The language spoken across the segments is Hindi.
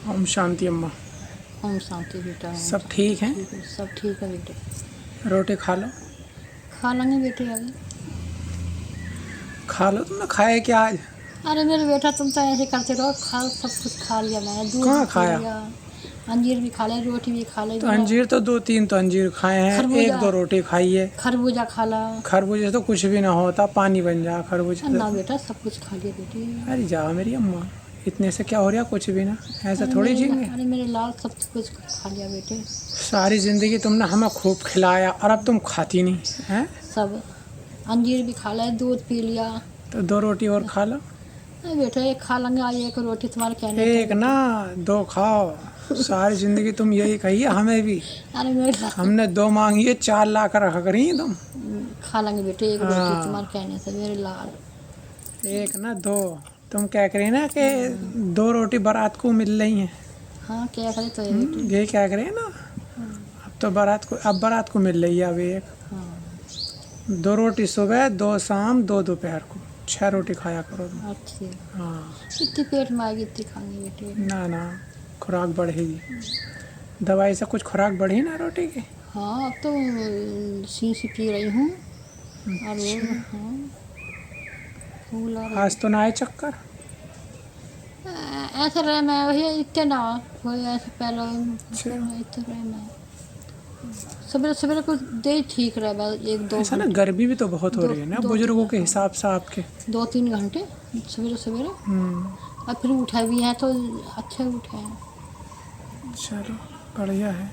ओम शांति अम्मा। ओम शांति बेटा। सब ठीक हैं? ठीक है, सब ठीक है बेटे। रोटी खा लो। खा लेंगे बेटे अभी। खा लो, तुमने खाया क्या आज? अरे मेरे बेटा तुम तो ऐसे करते रहो, खा सब कुछ खा लिया, मैंने दूध भी कहाँ पी खाया? लिया, अंजीर भी खा लिया, रोटी भी खा ली तो बिना। अंजीर तो 2-3 तो अंजीर खाए हैं, खरबूजा 1-2 रोटी खाई है। खरबूजा खा ला। खरबूजे से तो कुछ भी ना होता, पानी बन जा खरबूजे ना से। बेटा सब कुछ खा लिया बेटे। अरे जा मेरी अम्मा, इतने से क्या हो रहा, कुछ भी ना, ऐसा अरे थोड़ी मेरे जिएंगे। अरे मेरे लाल सब कुछ खा लिया बेटे। सारी ज़िंदगी तुमने हमें खूब खिलाया और अब तुम खाती नहीं हैं। सब अंजीर भी खा लिया, दूध पी लिया। तो 2 रोटी और खा लो। अरे बेटा एक खा लेंगे, आज एक रोटी तुम्हारे कहने पे एक ना 2 खाओ। सारी ज़िंदगी तुम यही कही है हमें भी। अरे मेरे हमने 2 मांगी है, 4 ला कर रखा करी तुम। खा लेंगे बेटे एक रोटी हाँ। तुम्हारे कहने से मेरे लाल। एक ना 2। तुम कह रही ना कि 2 रोटी बारात को मिल रही हैं। हाँ क्या करे तो ये बेटे। ये क्या करे ना, अब बारात को मिल रही है अब एक। हाँ 2 रोटी सुबह, 2 शाम, 2 दोपहर को, 6 रोटी खाया करो तुम। अच्छी। हाँ इतनी पेट में आएगी इतनी खाएंगे बेटे। ना खुराक बढ़ेगी। दवाई से कुछ खुराक बढ़ी ना रोटी की? हाँ अब तो सी पी रही हूँ। और वो हाँ फूल और आज तो ना आए चक्कर? ऐसे रहे मैं वही इतने ना हो ऐसे पहले इतने रहे मैं सवेरे सवेरे कुछ दे ठीक रहे बस 1-2 ऐसा ना गर्मी भी तो बहुत हो रही है ना बुजुर्गों के हिसाब से आपके। 2-3 घंटे सवेरे सवेरे। और फिर उठे भी हैं तो अच्छे उठे हैं। चलो बढ़िया है।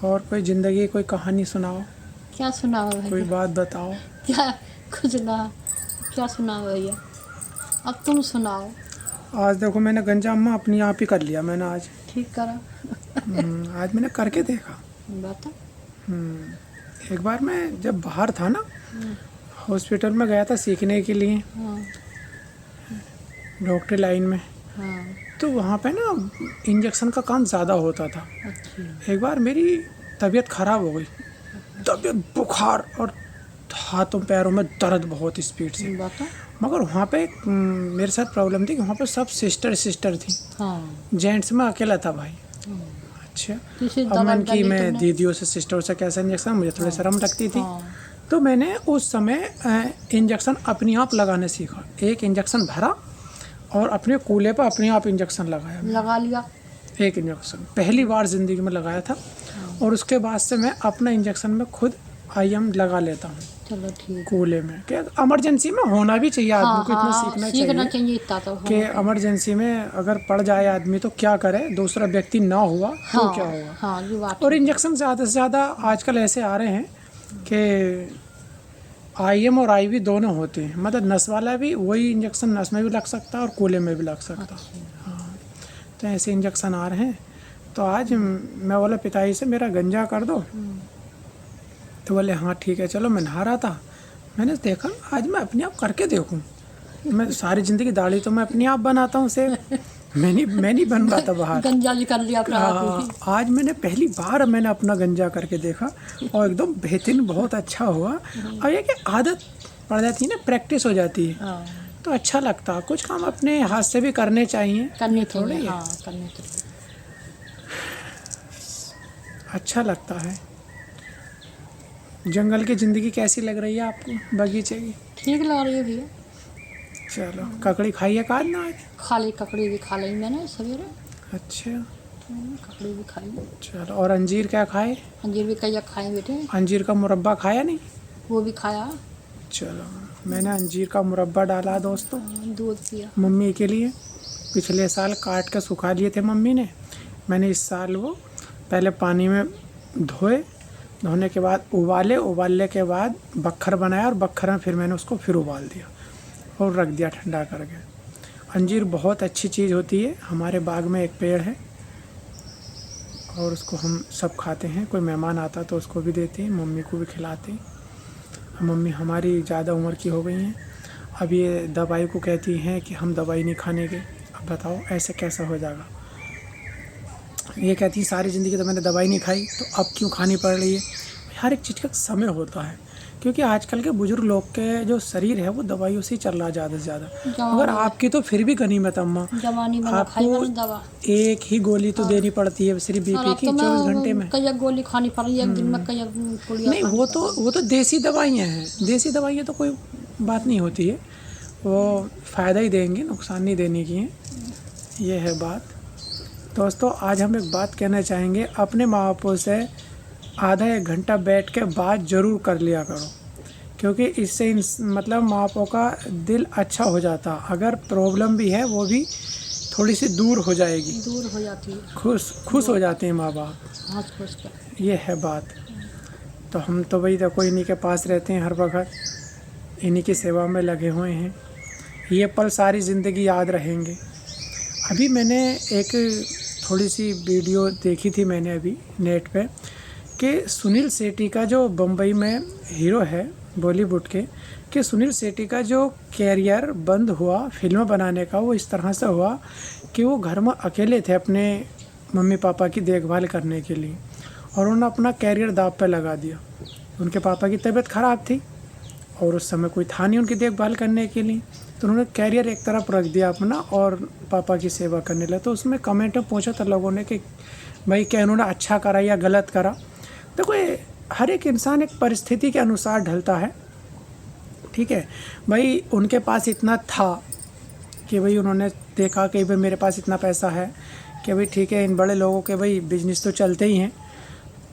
और कोई ज़िंदगी कोई कहानी सुनाओ, क्या सुनाओ कोई भैया? बात बताओ। क्या कुछ ना, क्या सुनाओ भैया? अब तुम सुनाओ। आज देखो मैंने गंजा अम्मा अपनी आप ही कर लिया मैंने आज। ठीक करा। आज मैंने करके देखा। बता। एक बार मैं जब बाहर था ना, हॉस्पिटल में गया था सीखने के लिए, हाँ डॉक्टरी लाइन में। हाँ तो वहाँ पे ना इंजेक्शन का काम ज़्यादा होता था। अच्छा एक बार मेरी तबीयत ख़राब हो गई, तबीयत बुखार और हाथों पैरों में दर्द बहुत स्पीड से। बता। मगर वहाँ पे मेरे साथ प्रॉब्लम थी कि वहाँ पे सब सिस्टर थी, हाँ जेंट्स में अकेला था भाई। अच्छा, किसी अब दवा मन की डाली मैं तुमने? दीदियों से सिस्टरों से कैसा इंजेक्शन, मुझे थोड़ी शर्म लगती थी। हाँ तो मैंने उस समय इंजेक्शन अपने आप लगाने सीखा। एक इंजेक्शन भरा और अपने कूल्हे पर अपने आप इंजेक्शन लगाया। लगा लिया। एक इंजेक्शन पहली बार ज़िंदगी में लगाया था। और उसके बाद से मैं अपना इंजेक्शन में खुद IM लगा लेता हूँ चलो ठीक। कूल्हे में। क्या इमरजेंसी में होना भी चाहिए आदमी को, इतना सीखना सीखना चाहिए चाहिए इतना तो कि इमरजेंसी में अगर पड़ जाए आदमी तो क्या करे, दूसरा व्यक्ति ना हुआ तो क्या होगा। हाँ ये बात। और इंजेक्शन ज़्यादा से ज़्यादा आजकल ऐसे आ रहे हैं कि IM और IV दोनों होते हैं, मतलब नस वाला भी वही इंजेक्शन नस में भी लग सकता है और कूल्हे में भी लग सकता है। हाँ तो ऐसे इंजेक्शन आ रहे हैं। तो आज मैं बोला पिताजी से मेरा गंजा कर दो। तो बोले हाँ ठीक है चलो। मैं नहा रहा था, मैंने देखा आज मैं अपने आप करके देखूं। मैं सारी ज़िंदगी दाढ़ी तो मैं अपने आप बनाता हूँ से, मैं नहीं बन रहा था बाहर। गंजा भी कर लिया अपना आज मैंने पहली बार मैंने अपना गंजा करके देखा और एकदम बेहतरीन, बहुत अच्छा हुआ। और ये कि आदत पड़ जाती है ना, प्रैक्टिस हो जाती है हाँ तो अच्छा लगता है। कुछ काम अपने हाथ से भी करने चाहिए, करनी थोड़ी चाहिए। है। हाँ करनी चाहिए। अच्छा लगता है। जंगल की ज़िंदगी कैसी लग रही है आपको, बगीचे की? ठीक लग रही है भैया। चलो ककड़ी खाई है काज ना आज? खा ली, ककड़ी भी खा ली मैंने सवेरे। अच्छा ककड़ी भी खाई। चलो। और अंजीर क्या खाए? अंजीर भी कई खाए बेटे। अंजीर का मुरब्बा खाया नहीं? वो भी खाया। चलो मैंने अंजीर का मुरब्बा डाला दोस्तों दूध पिया। मम्मी के लिए। पिछले साल काट के सुखा लिए थे मम्मी ने, मैंने इस साल वो पहले पानी में धोए, धोने के बाद उबालने के बाद बक्खर बनाया और बक्खर में फिर मैंने उसको फिर उबाल दिया और रख दिया ठंडा करके। अंजीर बहुत अच्छी चीज़ होती है। हमारे बाग में एक पेड़ है और उसको हम सब खाते हैं। कोई मेहमान आता तो उसको भी देते हैं, मम्मी को भी खिलाते हैं। मम्मी हमारी ज़्यादा उम्र की हो गई हैं, अब ये दवाई को कहती हैं कि हम दवाई नहीं खाने के। अब बताओ ऐसे कैसा हो जाएगा। ये कहती है सारी ज़िंदगी तो मैंने दवाई नहीं खाई तो अब क्यों खानी पड़ रही है। हर एक चीज़ का समय होता है। क्योंकि आजकल के बुजुर्ग लोग के जो शरीर है वो दवाइयों से ही चल रहा है ज़्यादा से ज़्यादा। जवानी मगर आपकी तो फिर भी गनीमत अम्मा, जवानी में ना खाई आपको मैंने दवा। एक ही गोली तो देनी पड़ती है सिर्फ और बीपी अब की तो 24 घंटे में। कई गोली खानी पड़ रही है, एक दिन में कई गोलियां नहीं खानी वो तो देसी दवाइयाँ हैं, देसी दवाइयाँ तो कोई बात नहीं होती है, वो फ़ायदा ही देंगी, नुकसान नहीं देने की हैं, ये है बात। दोस्तों आज हम एक बात कहना चाहेंगे, अपने माँ बापों से आधा एक घंटा बैठ के बात ज़रूर कर लिया करो, क्योंकि इससे मतलब माँ बापों का दिल अच्छा हो जाता, अगर प्रॉब्लम भी है वो भी थोड़ी सी दूर हो जाएगी, दूर हो जाती है, खुश हो जाते हैं माँ बाप, हंस खुश कर। ये है बात। तो हम तो भाई देखो इन्हीं के पास रहते हैं हर वक्त, इन्हीं की सेवा में लगे हुए हैं, ये पल सारी ज़िंदगी याद रहेंगे। अभी मैंने एक थोड़ी सी वीडियो देखी थी मैंने अभी नेट पे, कि सुनील शेट्टी का जो बम्बई में हीरो है बॉलीवुड के, कि सुनील शेट्टी का जो कैरियर बंद हुआ फिल्म बनाने का, वो इस तरह से हुआ कि वो घर में अकेले थे अपने मम्मी पापा की देखभाल करने के लिए, और उन्होंने अपना कैरियर दांव पे लगा दिया। उनके पापा की तबीयत ख़राब थी और उस समय कोई था नहीं उनकी देखभाल करने के लिए, तो उन्होंने कैरियर एक तरफ रख दिया अपना और पापा की सेवा करने लगे। तो उसमें कमेंट में पूछा था लोगों ने कि भाई क्या इन्होंने अच्छा करा या गलत करा। देखो ये हर एक इंसान एक परिस्थिति के अनुसार ढलता है, ठीक है भाई। उनके पास इतना था कि भाई उन्होंने देखा कि भाई मेरे पास इतना पैसा है कि भाई ठीक है, इन बड़े लोगों के भाई बिजनेस तो चलते ही हैं,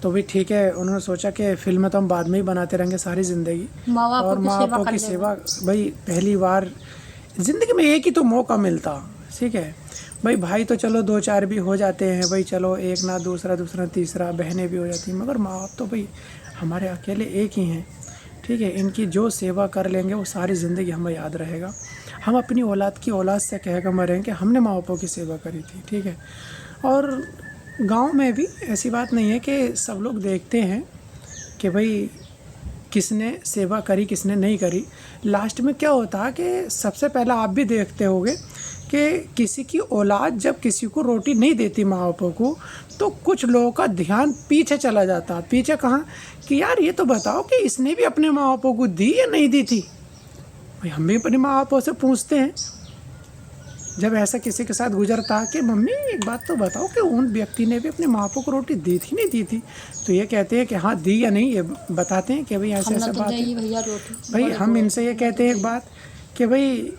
तो भी ठीक है, उन्होंने सोचा कि फिल्म तो हम बाद में ही बनाते रहेंगे सारी ज़िंदगी, और माँ बापों की सेवा भाई पहली बार ज़िंदगी में एक ही तो मौका मिलता, ठीक है भाई तो चलो 2-4 भी हो जाते हैं भाई, चलो एक ना दूसरा तीसरा, बहनें भी हो जाती हैं, मगर माँ बाप तो भाई हमारे अकेले एक ही हैं, ठीक है। इनकी जो सेवा कर लेंगे वो सारी ज़िंदगी हमें याद रहेगा। हम अपनी औलाद की औलाद से कहकर मरें कि हमने माँ बापों की सेवा करी थी, ठीक है। और गांव में भी ऐसी बात नहीं है कि सब लोग देखते हैं कि भाई किसने सेवा करी किसने नहीं करी। लास्ट में क्या होता है कि सबसे पहला आप भी देखते होंगे कि किसी की औलाद जब किसी को रोटी नहीं देती माँ बापों को, तो कुछ लोगों का ध्यान पीछे चला जाता। पीछे कहाँ कि यार ये तो बताओ कि इसने भी अपने माँ बापों को दी या नहीं दी थी। भाई हम भी अपने माँ बापों से पूछते हैं जब ऐसा किसी के साथ गुजरता कि मम्मी एक बात तो बताओ कि उन व्यक्ति ने भी अपने माँ बापों को रोटी दी थी नहीं दी थी, तो ये कहते हैं कि हाँ दी या नहीं, ये बताते हैं कि भाई ऐसे ऐसे बात है। भाई हम इनसे ये कहते हैं एक बात कि भाई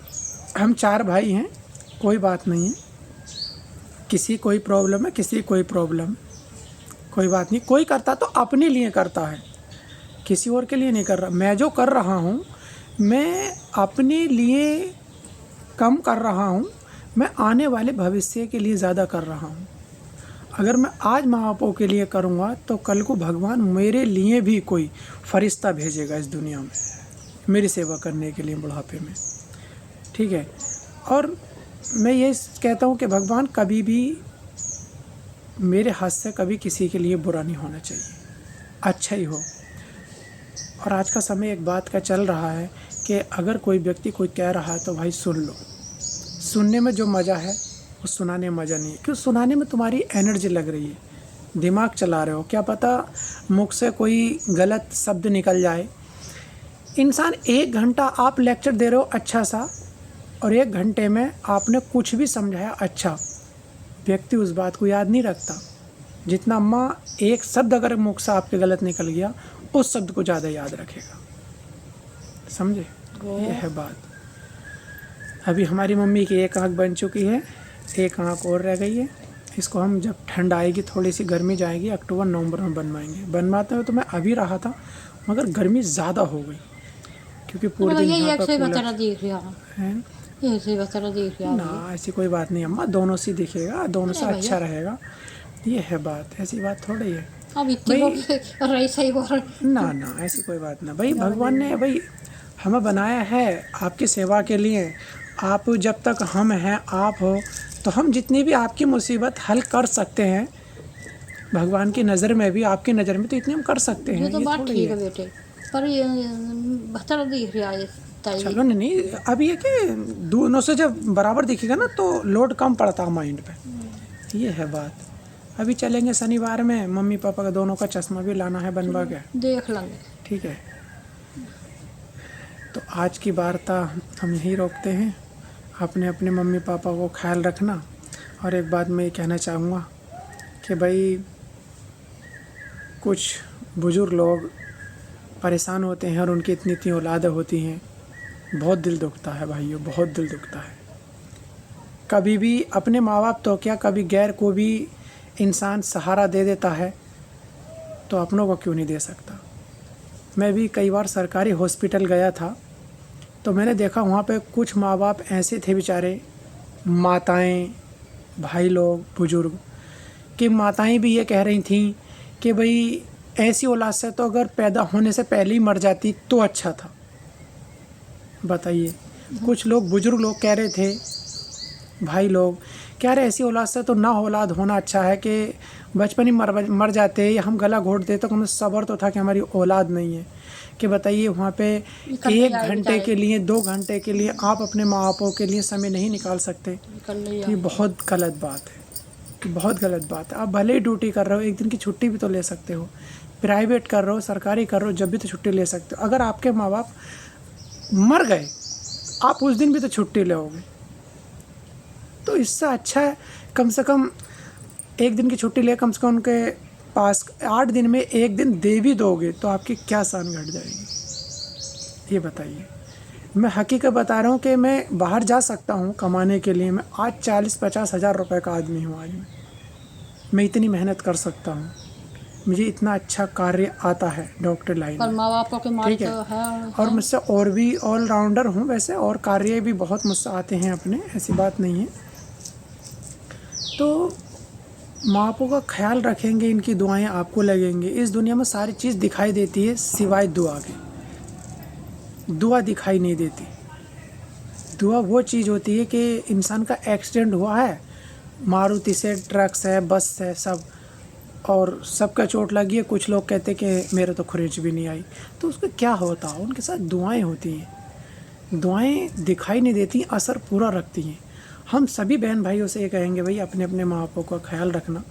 हम 4 भाई हैं, कोई बात नहीं है, किसी कोई प्रॉब्लम है किसी कोई प्रॉब्लम, कोई बात नहीं, कोई करता तो अपने लिए करता है, किसी और के लिए नहीं कर रहा। मैं जो कर रहा हूँ मैं अपने लिए कम कर रहा हूँ, मैं आने वाले भविष्य के लिए ज़्यादा कर रहा हूँ। अगर मैं आज माँ बापों के लिए करूँगा तो कल को भगवान मेरे लिए भी कोई फरिश्ता भेजेगा इस दुनिया में मेरी सेवा करने के लिए बुढ़ापे में, ठीक है। और मैं ये कहता हूँ कि भगवान कभी भी मेरे हाथ से कभी किसी के लिए बुरा नहीं होना चाहिए, अच्छा ही हो। और आज का समय एक बात का चल रहा है कि अगर कोई व्यक्ति कोई कह रहा है तो भाई सुन लो, सुनने में जो मज़ा है वो सुनाने में मज़ा नहीं है, क्यों सुनाने में तुम्हारी एनर्जी लग रही है, दिमाग चला रहे हो, क्या पता मुख से कोई गलत शब्द निकल जाए। इंसान 1 घंटा आप लेक्चर दे रहे हो अच्छा सा, और 1 घंटे में आपने कुछ भी समझाया अच्छा, व्यक्ति उस बात को याद नहीं रखता जितना अम्मा एक शब्द अगर मुख से आपके गलत निकल गया उस शब्द को ज़्यादा याद रखेगा, समझे। ये है बात। अभी हमारी मम्मी की एक आँख बन चुकी है, एक आँख और रह गई है, इसको हम जब ठंड आएगी थोड़ी सी गर्मी जाएगी अक्टूबर नवंबर में बनवाएंगे। बनवाते हुए तो मैं अभी रहा था मगर गर्मी ज़्यादा हो गई क्योंकि पूरे दिन यहाँ पर ना, ऐसी कोई बात नहीं अम्मा, दोनों से दिखेगा, दोनों से अच्छा रहेगा, ये है बात, ऐसी बात थोड़ी है ना ना, ऐसी कोई बात ना। भाई भगवान ने भाई हमें बनाया है आपकी सेवा के लिए, आप जब तक हम हैं आप हो तो हम जितनी भी आपकी मुसीबत हल कर सकते हैं भगवान की नज़र में भी, आपकी नज़र में तो इतने हम कर सकते हैं। ये तो बात ठीक है बेटे, पर ये बेहतर दिख रहा है। चलो नहीं, अब ये कि दोनों से जब बराबर दिखेगा ना तो लोड कम पड़ता है माइंड पे, ये है बात। अभी चलेंगे शनिवार में, मम्मी पापा का दोनों का चश्मा भी लाना है बनवा के, देख लेंगे, ठीक है। तो आज की वार्ता हम यहीं रोकते हैं। अपने अपने मम्मी पापा को ख्याल रखना। और एक बात मैं ये कहना चाहूँगा कि भाई कुछ बुज़ुर्ग लोग परेशान होते हैं और उनकी इतनी इतनी औलादें होती हैं, बहुत दिल दुखता है भाइयों, बहुत दिल दुखता है। कभी भी अपने माँ बाप तो क्या, कभी गैर को भी इंसान सहारा दे देता है, तो अपनों को क्यों नहीं दे सकता। मैं भी कई बार सरकारी हॉस्पिटल गया था, तो मैंने देखा वहाँ पे कुछ माँ बाप ऐसे थे बेचारे, माताएं, भाई लोग, बुज़ुर्ग, कि माताएं भी ये कह रही थीं कि भाई ऐसी औलाद से तो अगर पैदा होने से पहले ही मर जाती तो अच्छा था। बताइए, कुछ लोग बुज़ुर्ग लोग कह रहे थे, भाई लोग कह रहे ऐसी औलाद से तो ना औलाद होना अच्छा है कि बचपन ही मर जाते या हम गला घोट देते, तो हमें सब्र तो था कि हमारी औलाद नहीं है। कि बताइए वहाँ पे 1 घंटे के लिए, 2 घंटे के लिए आप अपने माँ बापों के लिए समय नहीं निकाल सकते। ये बहुत गलत बात है, ये बहुत गलत बात है। आप भले ही ड्यूटी कर रहे हो, एक दिन की छुट्टी भी तो ले सकते हो। प्राइवेट कर रहे हो, सरकारी कर रहे हो, जब भी तो छुट्टी ले सकते हो। अगर आपके माँ बाप मर गए, आप उस दिन भी तो छुट्टी लोगे। तो इससे अच्छा है कम से कम 1 दिन की छुट्टी ले, कम से कम उनके पास 8 दिन में 1 दिन दे भी दोगे तो आपकी क्या शान घट जाएगी, ये बताइए। मैं हकीकत बता रहा हूँ कि मैं बाहर जा सकता हूँ कमाने के लिए। मैं आज 40-50 हज़ार रुपये का आदमी हूँ। आज मैं इतनी मेहनत कर सकता हूँ, मुझे इतना अच्छा कार्य आता है डॉक्टर लाइन पर में, माँ बापों के मार ठीक है। तो है। और मुझसे और भी ऑलराउंडर हूँ वैसे, और कार्य भी बहुत मुझसे आते हैं अपने, ऐसी बात नहीं है। तो माँ बापों का ख्याल रखेंगे, इनकी दुआएं आपको लगेंगी। इस दुनिया में सारी चीज़ दिखाई देती है सिवाय दुआ के। दुआ दिखाई नहीं देती। दुआ वो चीज़ होती है कि इंसान का एक्सीडेंट हुआ है, मारुति से, ट्रक से, बस से, सब, और सबका चोट लगी है। कुछ लोग कहते कि मेरे तो खुरेच भी नहीं आई, तो उसको क्या होता है, उनके साथ दुआएं होती हैं। दुआएं दिखाई नहीं देती, असर पूरा रखती हैं। हम सभी बहन भाइयों से ये कहेंगे भाई अपने अपने माँ बापों का ख्याल रखना।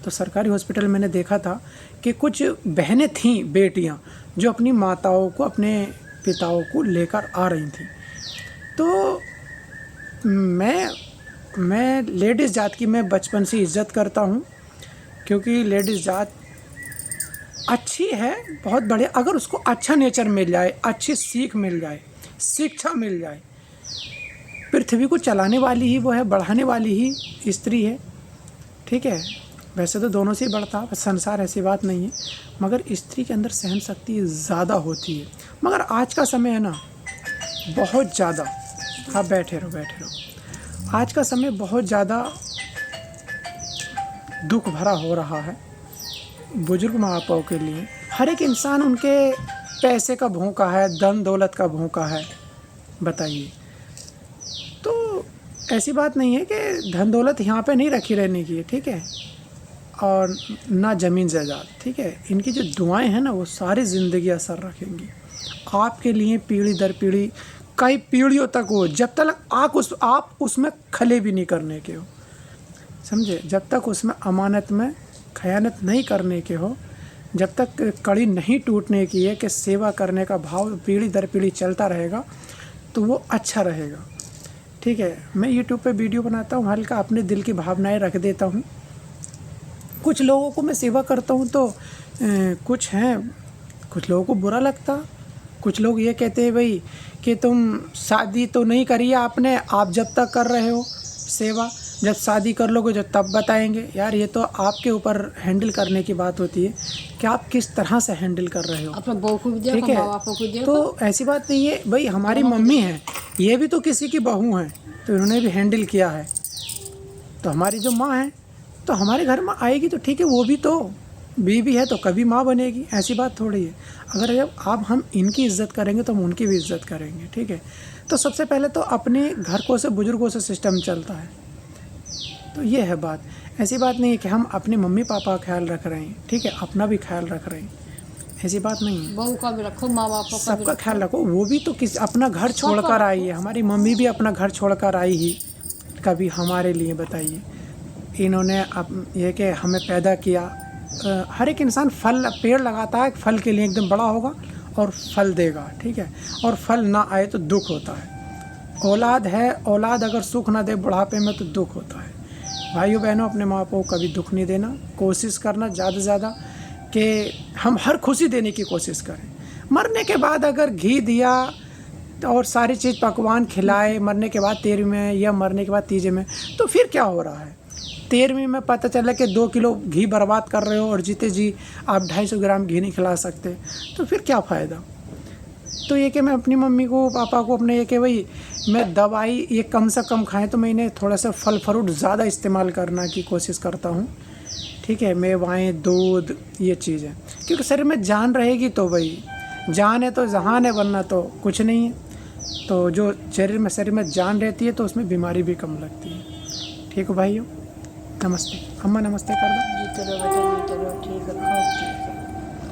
तो सरकारी हॉस्पिटल मैंने देखा था कि कुछ बहनें थीं, बेटियाँ, जो अपनी माताओं को, अपने पिताओं को लेकर आ रही थीं। तो मैं लेडीज़ जात की मैं बचपन से इज़्ज़त करता हूँ, क्योंकि लेडीज़ जात अच्छी है, बहुत बढ़िया। अगर उसको अच्छा नेचर मिल जाए, अच्छी सीख मिल जाए, शिक्षा मिल जाए। पृथ्वी को चलाने वाली ही वो है, बढ़ाने वाली ही स्त्री है, ठीक है। वैसे तो दोनों से ही बढ़ता है संसार, ऐसी बात नहीं है, मगर स्त्री के अंदर सहन शक्ति ज़्यादा होती है। मगर आज का समय है ना, बहुत ज़्यादा, आप बैठे रहो, आज का समय बहुत ज़्यादा दुख भरा हो रहा है बुजुर्ग माँ बापों के लिए। हर एक इंसान उनके पैसे का भूखा है, धन दौलत का भूखा है। बताइए, तो ऐसी बात नहीं है कि धन दौलत यहाँ पे नहीं रखी रहने की है, ठीक है, और ना ज़मीन जायदाद, ठीक है। इनकी जो दुआएं हैं ना, वो सारी ज़िंदगी असर रखेंगी आपके लिए, पीढ़ी दर पीढ़ी, कई पीढ़ियों तक हो, जब तक आप उसमें खले भी नहीं करने के हो, समझे। जब तक उसमें अमानत में खयानत नहीं करने के हो, जब तक कड़ी नहीं टूटने की है, कि सेवा करने का भाव पीढ़ी दर पीढ़ी चलता रहेगा, तो वो अच्छा रहेगा, ठीक है। मैं यूट्यूब पे वीडियो बनाता हूँ, हल्का अपने दिल की भावनाएं रख देता हूँ। कुछ लोगों को मैं सेवा करता हूँ तो कुछ लोगों को बुरा लगता। कुछ लोग ये कहते हैं भाई कि तुम शादी तो नहीं करी है आपने, आप जब तक कर रहे हो सेवा, जब शादी कर लोगे जो तब बताएंगे। यार ये तो आपके ऊपर हैंडल करने की बात होती है कि आप किस तरह से हैंडल कर रहे हो, अपने बहू को भी देखो, ठीक है। माँ बापों को देखो। तो ऐसी बात नहीं है भाई, हमारी मम्मी है, ये भी तो किसी की बहू हैं, तो इन्होंने भी हैंडल किया है। तो हमारी जो माँ है, तो हमारे घर में आएगी तो ठीक है, वो भी तो बीवी है, तो कभी माँ बनेगी, ऐसी बात थोड़ी है। अगर जब हम इनकी इज़्ज़त करेंगे तो हम उनकी भी इज़्ज़त करेंगे, ठीक है। तो सबसे पहले तो अपने घर को से, बुजुर्गों से सिस्टम चलता है। तो ये है बात। ऐसी बात नहीं है कि हम अपने मम्मी पापा का ख्याल रख रहे हैं, ठीक है, अपना भी ख्याल रख रहे हैं, ऐसी बात नहीं है। बहू का भी रखो, माँ बापों का भी सबका ख्याल रखो। वो भी तो अपना घर छोड़कर आई है, हमारी मम्मी भी अपना घर छोड़कर आई ही कभी हमारे लिए। बताइए, इन्होंने ये कि हमें पैदा किया। हर एक इंसान पेड़ लगाता है फल के लिए, एकदम बड़ा होगा और फल देगा, ठीक है। और फल ना आए तो दुख होता है। औलाद है, औलाद अगर सुख ना दे बुढ़ापे में तो दुख होता है। भाइयों बहनों, अपने माँ बाप को कभी दुख नहीं देना, कोशिश करना ज़्यादा से ज़्यादा कि हम हर खुशी देने की कोशिश करें। मरने के बाद अगर घी दिया और सारी चीज़ पकवान खिलाए मरने के बाद 13वीं में या मरने के बाद 3 में, तो फिर क्या हो रहा है। 13वीं में पता चला कि 2 किलो घी बर्बाद कर रहे हो और जीते जी आप 250 ग्राम घी नहीं खिला सकते, तो फिर क्या फ़ायदा। तो ये कि मैं अपनी मम्मी को पापा को अपने ये कि भाई मैं दवाई ये कम से कम खाएं, तो मैं इन्हें थोड़ा सा फल फ्रूट ज़्यादा इस्तेमाल करना की कोशिश करता हूँ, ठीक है। मेवाएँ, दूध, ये चीज़ें, क्योंकि शरीर में जान रहेगी तो भाई जान है तो जहान है, वरना तो कुछ नहीं है। तो जो शरीर में जान रहती है तो उसमें बीमारी भी कम लगती है। ठीक है भाइयों, नमस्ते। अम्मा नमस्ते कर दो। जी करो बेटा, जी करो, ठीक है, खाओ।